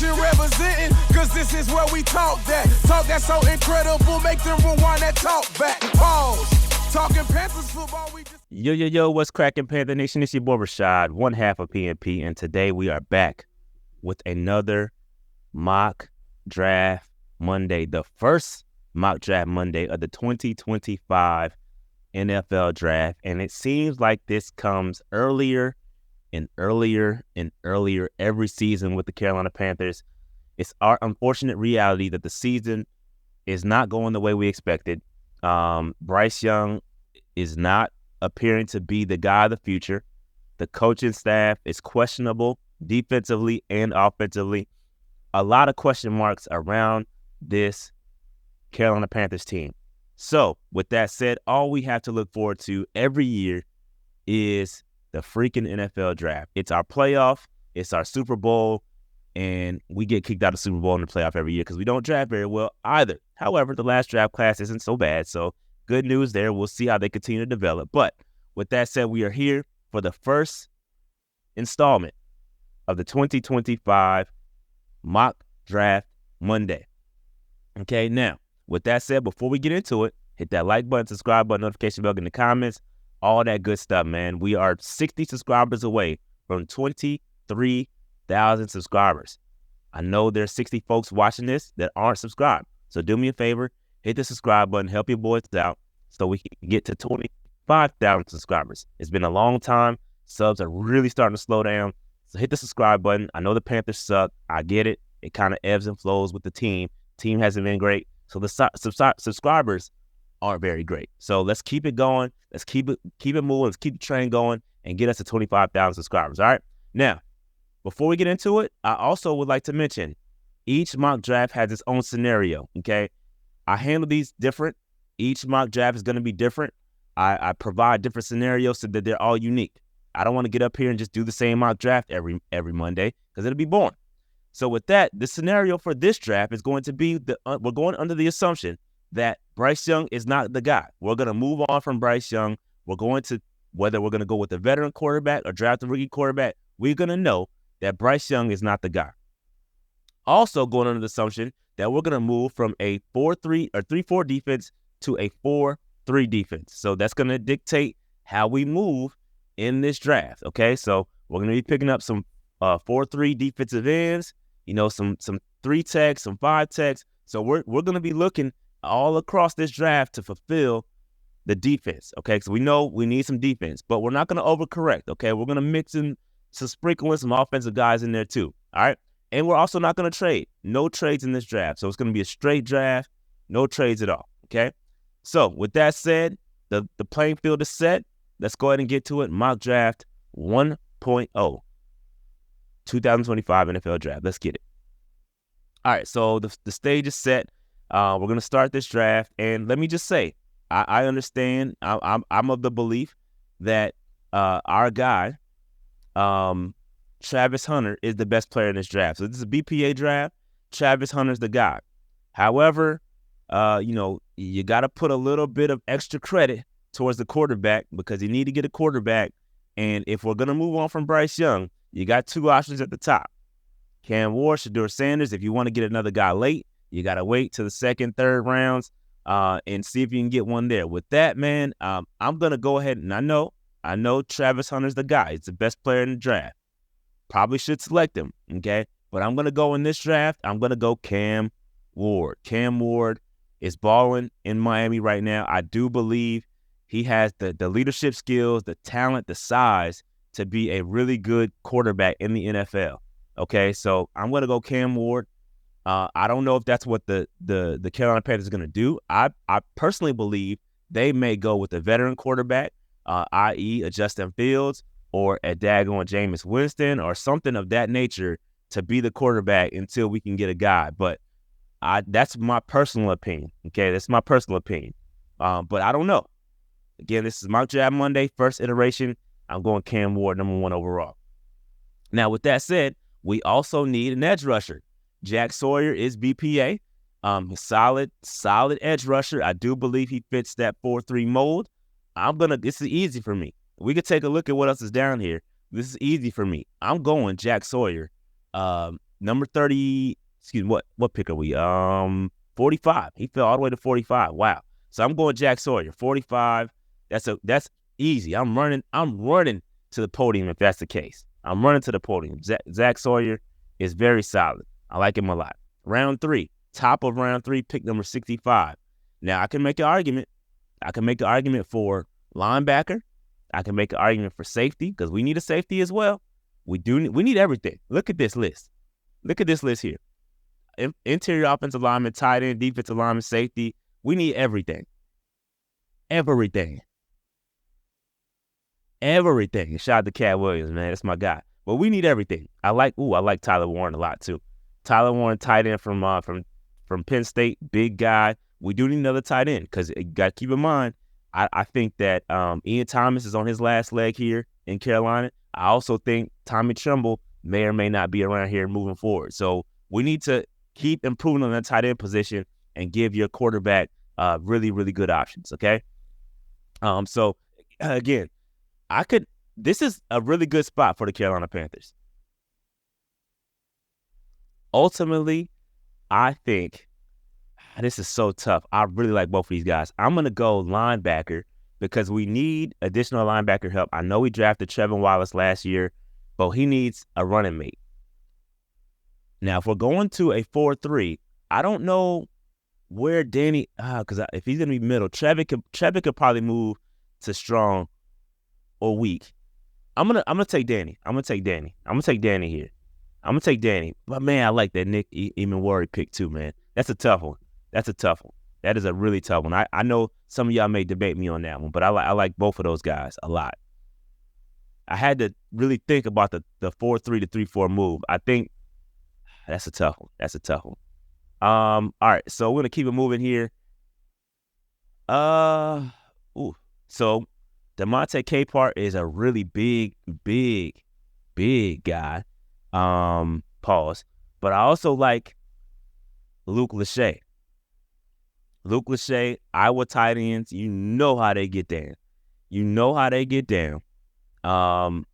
Nation representing, cause this is where we talk that. Talk that's so incredible, make them rewind that talk back. Pause. Talking Panthers football, we just... Yo, what's cracking, Panther Nation? It's your boy Rashad, one half of PNP, and today we are back with another mock draft Monday, the first mock draft Monday of the 2025 NFL draft, and it seems like this comes earlier and earlier and earlier every season with the Carolina Panthers. It's our unfortunate reality that the season is not going the way we expected. Bryce Young is not appearing to be the guy of the future. The coaching staff is questionable defensively and offensively. A lot of question marks around this Carolina Panthers team. So, with that said, all we have to look forward to every year is the freaking NFL draft. It's our playoff, it's our Super Bowl, and we get kicked out of Super Bowl in the playoff every year because we don't draft very well either. However, the last draft class isn't so bad, so good news there. We'll see how they continue to develop. But with that said, we are here for the first installment of the 2025 Mock Draft Monday. Okay, now, with that said, before we get into it, hit that like button, subscribe button, notification bell in the comments, all that good stuff, man. We are 60 subscribers away from 23,000 subscribers. I know there's 60 folks watching this that aren't subscribed. So do me a favor, hit the subscribe button, help your boys out so we can get to 25,000 subscribers. It's been a long time. Subs are really starting to slow down. So hit the subscribe button. I know the Panthers suck. I get it. It kind of ebbs and flows with the team. Team hasn't been great. So the subscribers aren't very great. So let's keep it going. Let's keep it moving. Let's keep the train going and get us to 25,000 subscribers. All right. Now, before we get into it, I also would like to mention each mock draft has its own scenario. Okay. I handle these different. Each mock draft is going to be different. I provide different scenarios so that they're all unique. I don't want to get up here and just do the same mock draft every Monday because it'll be boring. So with that, the scenario for this draft is going to be we're going under the assumption that Bryce Young is not the guy. We're going to move on from Bryce Young. We're going to, whether we're going to go with a veteran quarterback or draft a rookie quarterback, we're going to know that Bryce Young is not the guy. Also going under the assumption that we're going to move from a 4-3 or 3-4 defense to a 4-3 defense. So that's going to dictate how we move in this draft. Okay, so we're going to be picking up some 4-3 defensive ends, some 3 techs, some 5 techs. So we're going to be looking all across this draft to fulfill the defense. Okay, so we know we need some defense, but we're not going to overcorrect. Okay, we're going to mix in some sprinkling some offensive guys in there too. All right, and we're also not going to trade. No trades in this draft. So it's going to be a straight draft, no trades at all. Okay, so with that said, the playing field is set. Let's go ahead and get to it. Mock draft 1.0. 2025 NFL draft. Let's get it. All right, so the stage is set. We're going to start this draft, and let me just say, I understand. I'm of the belief that our guy, Travis Hunter, is the best player in this draft. So this is a BPA draft. Travis Hunter's the guy. However, you got to put a little bit of extra credit towards the quarterback because you need to get a quarterback. And if we're going to move on from Bryce Young, you got 2 options at the top. Cam Ward, Shedeur Sanders. If you want to get another guy late, you got to wait to the 2nd, 3rd rounds and see if you can get one there. With that, man, I'm going to go ahead, and I know Travis Hunter's the guy. He's the best player in the draft. Probably should select him, okay? But I'm going to go in this draft, I'm going to go Cam Ward. Cam Ward is balling in Miami right now. I do believe he has the leadership skills, the talent, the size to be a really good quarterback in the NFL. Okay, so I'm going to go Cam Ward. I don't know if that's what the Carolina Panthers are going to do. I personally believe they may go with a veteran quarterback, i.e. a Justin Fields or a daggone Jameis Winston or something of that nature to be the quarterback until we can get a guy. But that's my personal opinion. Okay, that's my personal opinion. But I don't know. Again, this is Mock Draft Monday, first iteration. I'm going Cam Ward, number 1 overall. Now, with that said, we also need an edge rusher. Jack Sawyer is BPA. Solid edge rusher. I do believe he fits that 4-3 mold. This is easy for me. We could take a look at what else is down here. This is easy for me. I'm going Jack Sawyer number 30. Excuse me, what pick are we? 45. He fell all the way to 45. Wow. So I'm going Jack Sawyer, 45. That's easy. I'm running to the podium if that's the case. I'm running to the podium. Jack Sawyer is very solid. I like him a lot. Round 3, top of round 3, pick number 65. Now I can make an argument. I can make an argument for linebacker. I can make an argument for safety because we need a safety as well. We need everything. Look at this list. Look at this list here. Interior offensive lineman, tight end, defensive lineman, safety. We need everything. Everything. Shout out to Cat Williams, man. That's my guy. But we need everything. I like Tyler Warren a lot too. Tyler Warren, tight end from Penn State, big guy. We do need another tight end because you got to keep in mind, I think that Ian Thomas is on his last leg here in Carolina. I also think Tommy Tremble may or may not be around here moving forward. So we need to keep improving on that tight end position and give your quarterback really, really good options, okay? So, again, this is a really good spot for the Carolina Panthers. Ultimately, I think this is so tough. I really like both of these guys. I'm going to go linebacker because we need additional linebacker help. I know we drafted Trevin Wallace last year, but he needs a running mate. Now, if we're going to a 4-3, I don't know where Danny, because if he's going to be middle, Trevin could probably move to strong or weak. I'm gonna take Danny. I'm gonna take Danny here. I'm gonna take Danny. But man, I like that Nick Emenwari pick too, man. That's a tough one. That is a really tough one. I know some of y'all may debate me on that one, but I like both of those guys a lot. I had to really think about the 4-3 to 3-4 move. I think that's a tough one. All right, so we're gonna keep it moving here. So Demonte Capehart is a really big guy. Pause. But I also like Luke Lachey. Iowa tight ends, you know how they get down.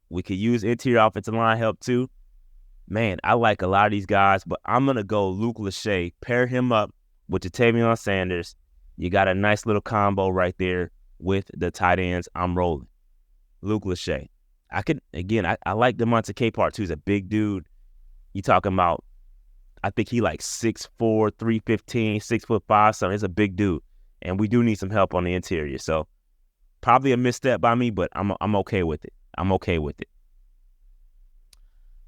We could use interior offensive line help too. Man, I like a lot of these guys, but I'm going to go Luke Lachey, pair him up with Jatavion Sanders. You got a nice little combo right there with the tight ends. I'm rolling. Luke Lachey. I like Demonte Capehart too. He's a big dude. You talking about, I think he like 6'4", 315, 6'5", so he's a big dude. And we do need some help on the interior. So probably a misstep by me, but I'm okay with it.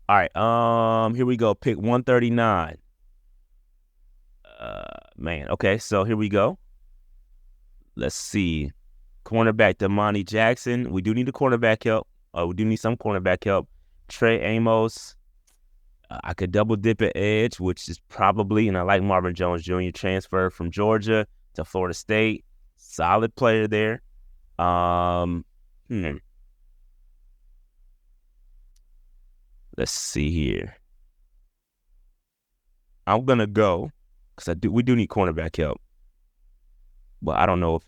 All right, here we go. Pick 139. Man, okay, so here we go. Let's see. Cornerback Domani Jackson. We do need a cornerback help. We do need some cornerback help. Trey Amos. I could double dip at edge, which is probably, and I like Marvin Jones Jr. transfer from Georgia to Florida State. Solid player there. Let's see here. I'm gonna go because we do need cornerback help, but I don't know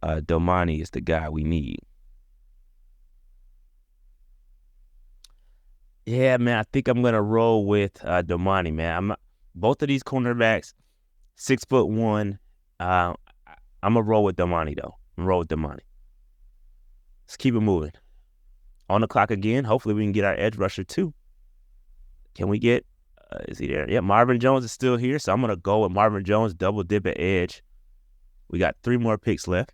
if Domani is the guy we need. Yeah, man, I think I'm gonna roll with Domani, man. Both of these cornerbacks, 6'1". I'm gonna roll with Domani though. Let's keep it moving. On the clock again. Hopefully we can get our edge rusher too. Can we get? Is he there? Yeah, Marvin Jones is still here, so I'm gonna go with Marvin Jones, double dip at edge. We got 3 more picks left.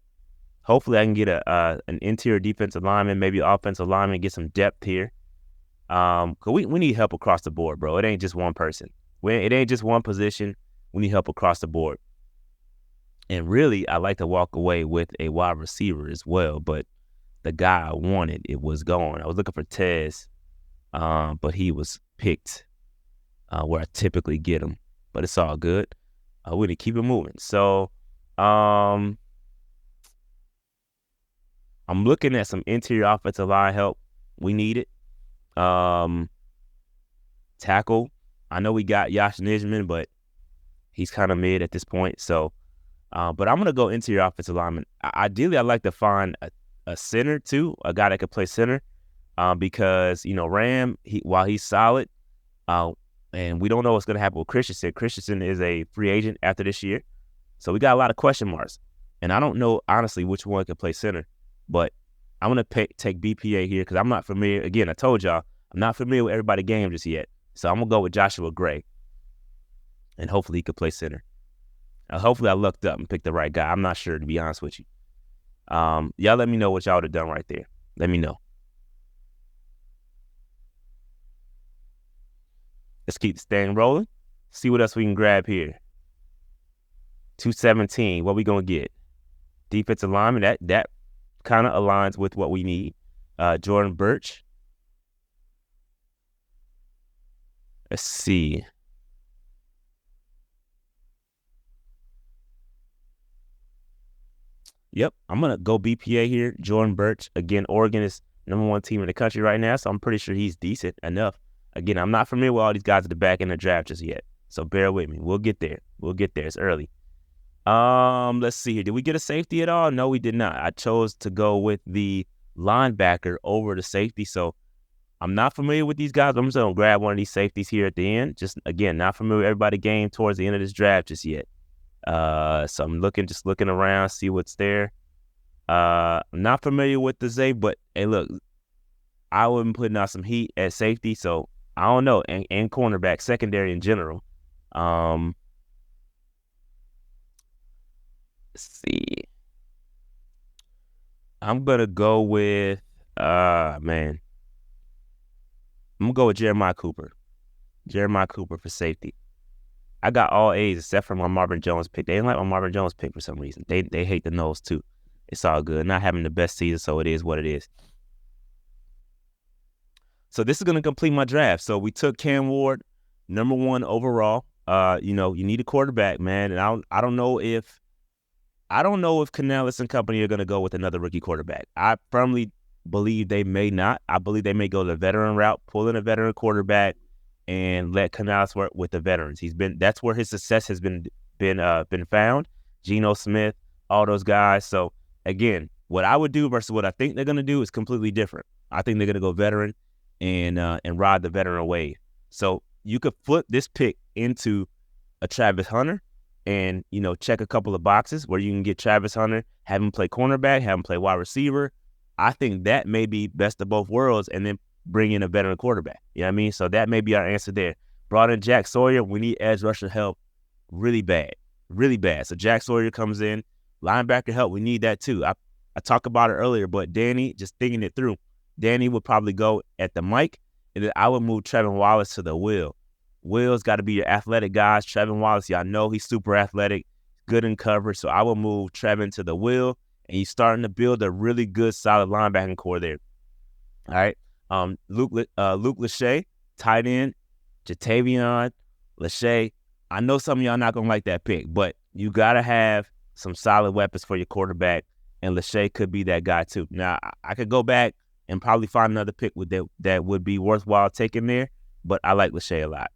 Hopefully I can get an interior defensive lineman, maybe offensive lineman, get some depth here. Cause we need help across the board, bro. It ain't just one person. It ain't just one position. We need help across the board. And really, I like to walk away with a wide receiver as well, but the guy I wanted, it was gone. I was looking for Tez, but he was picked where I typically get him. But it's all good. We need to keep it moving. So I'm looking at some interior offensive line help. We need it. Tackle. I know we got Yash Nijman, but he's kind of mid at this point. So, but I'm going to go interior offensive lineman. Ideally, I'd like to find a center too, a guy that could play center, because, Ram, while he's solid, And we don't know what's going to happen with Christensen. Christensen is a free agent after this year. So we got a lot of question marks. And I don't know, honestly, which one can play center. But I'm going to take BPA here because I'm not familiar. Again, I told y'all, I'm not familiar with everybody's game just yet. So I'm going to go with Joshua Gray. And hopefully he could play center. Hopefully I lucked up and picked the right guy. I'm not sure, to be honest with you. Y'all let me know what y'all would have done right there. Let me know. Let's keep this thing rolling. See what else we can grab here. 217. What we going to get? Defensive lineman. That kind of aligns with what we need. Jordan Birch. Let's see. Yep, I'm going to go BPA here. Jordan Birch. Again, Oregon is #1 team in the country right now, so I'm pretty sure he's decent enough. Again, I'm not familiar with all these guys at the back in the draft just yet, so bear with me. We'll get there. It's early. Let's see here. Did we get a safety at all? No, we did not. I chose to go with the linebacker over the safety, so I'm not familiar with these guys. I'm just going to grab one of these safeties here at the end. Just, again, not familiar with everybody's game towards the end of this draft just yet. So I'm just looking around, see what's there. I'm not familiar with the Zay, but hey, look, I wouldn't put out some heat at safety, so I don't know, and cornerback, secondary in general. Let's see. I'm gonna go with I'm gonna go with Jeremiah Cooper. Jeremiah Cooper for safety. I got all A's except for my Marvin Jones pick. They didn't like my Marvin Jones pick for some reason. They hate the nose too. It's all good. Not having the best season, so it is what it is. So this is going to complete my draft. So we took Cam Ward, #1 overall. You need a quarterback, man. And I don't know if Canales and company are going to go with another rookie quarterback. I firmly believe they may not. I believe they may go the veteran route, pull in a veteran quarterback, and let Canales work with the veterans. That's where his success has been found. Geno Smith, all those guys. So again, what I would do versus what I think they're going to do is completely different. I think they're going to go veteran and ride the veteran wave. So you could flip this pick into a Travis Hunter and, check a couple of boxes where you can get Travis Hunter, have him play cornerback, have him play wide receiver. I think that may be best of both worlds, and then bring in a veteran quarterback. You know what I mean? So that may be our answer there. Brought in Jack Sawyer. We need edge rusher help really bad. Really bad. So Jack Sawyer comes in. Linebacker help, we need that too. I talked about it earlier, but Danny, just thinking it through, Danny would probably go at the Mike, and then I would move Trevin Wallace to the Will. Will's got to be your athletic guys. Trevin Wallace, y'all know he's super athletic, good in coverage. So I will move Trevin to the Will, and he's starting to build a really good, solid linebacking core there. All right. Luke Lachey, tight end, Jatavion Lachey. I know some of y'all not gonna like that pick, but you gotta have some solid weapons for your quarterback, and Lachey could be that guy too. Now I could go back and probably find another pick that would be worthwhile taking there, but I like Lachey a lot.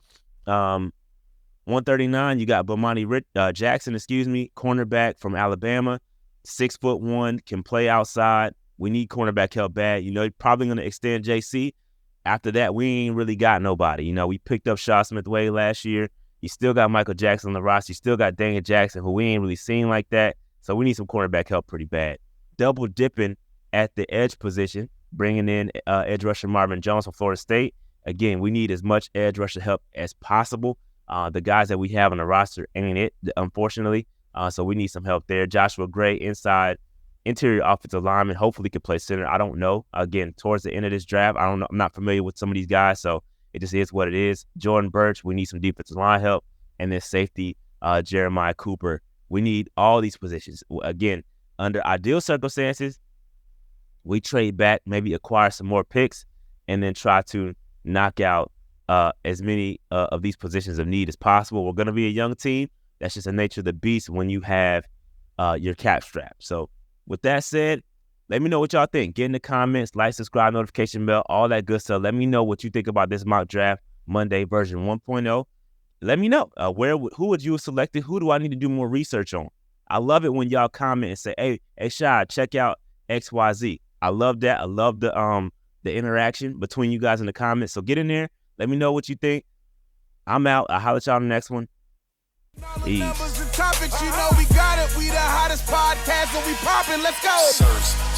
139, you got Domani Jackson, cornerback from Alabama, 6'1", can play outside. We need cornerback help bad. You're probably going to extend JC. After that, we ain't really got nobody. We picked up Shaw Smith-Wade last year. You still got Michael Jackson on the roster. You still got Daniel Jackson, who we ain't really seen like that. So we need some cornerback help pretty bad. Double dipping at the edge position, bringing in edge rusher Marvin Jones from Florida State. Again, we need as much edge rusher help as possible. The guys that we have on the roster ain't it, unfortunately. So we need some help there. Joshua Gray, inside interior offensive lineman, hopefully could play center. I don't know. Again, towards the end of this draft, I don't know. I'm not familiar with some of these guys, so it just is what it is. Jordan Birch, we need some defensive line help. And then safety, Jeremiah Cooper. We need all these positions. Again, under ideal circumstances, we trade back, maybe acquire some more picks, and then try to knock out as many of these positions of need as possible. We're going to be a young team. That's just the nature of the beast when you have your cap strap. So with that said, let me know what y'all think. Get in the comments, like, subscribe, notification bell, all that good stuff. Let me know what you think about this mock draft Monday version 1.0. Let me know who would you have selected? Who do I need to do more research on? I love it when y'all comment and say, hey, Shad, check out XYZ. I love that. I love the interaction between you guys in the comments. So get in there. Let me know what you think. I'm out. I'll holler at y'all on the next one. Peace. Numbers and topics, you know we got it. We the hottest podcast and we poppin'. Let's go.